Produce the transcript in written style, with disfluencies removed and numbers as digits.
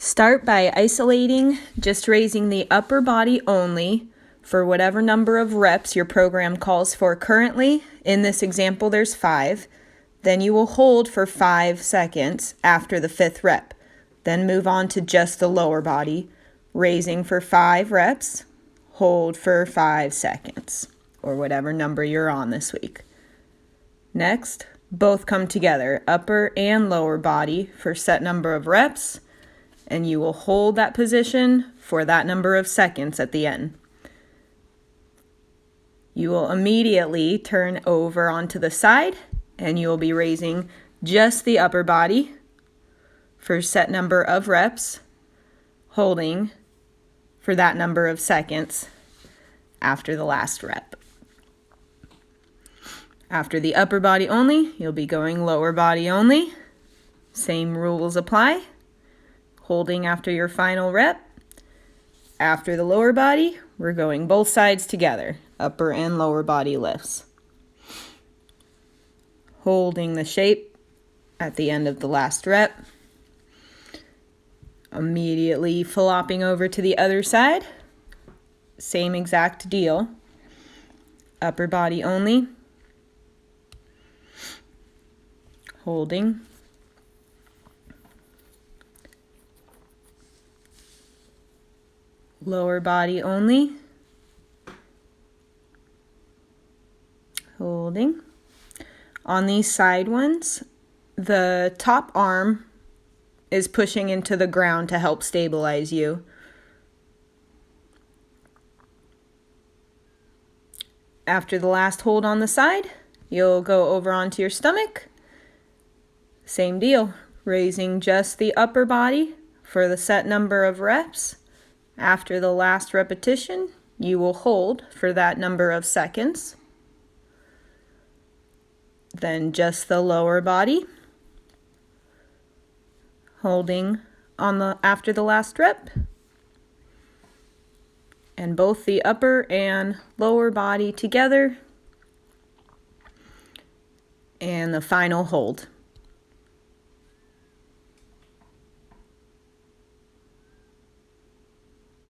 Start by isolating, just raising the upper body only for whatever number of reps your program calls for currently. In this example, there's 5. Then you will hold for 5 seconds after the 5th rep. Then move on to just the lower body, raising for 5 reps, hold for 5 seconds, or whatever number you're on this week. Next, both come together, upper and lower body for set number of reps, and you will hold that position for that number of seconds at the end. You will immediately turn over onto the side, and you will be raising just the upper body for set number of reps, holding for that number of seconds after the last rep. After the upper body only, you'll be going lower body only. Same rules apply. Holding after your final rep. After the lower body, we're going both sides together, upper and lower body lifts. Holding the shape at the end of the last rep. Immediately flopping over to the other side. Same exact deal. Upper body only. Holding. Lower body only. Holding. On these side ones, the top arm is pushing into the ground to help stabilize you. After the last hold on the side, you'll go over onto your stomach. Same deal, raising just the upper body for the set number of reps. After the last repetition, you will hold for that number of seconds. Then just the lower body, holding on after the last rep. And both the upper and lower body together. And the final hold.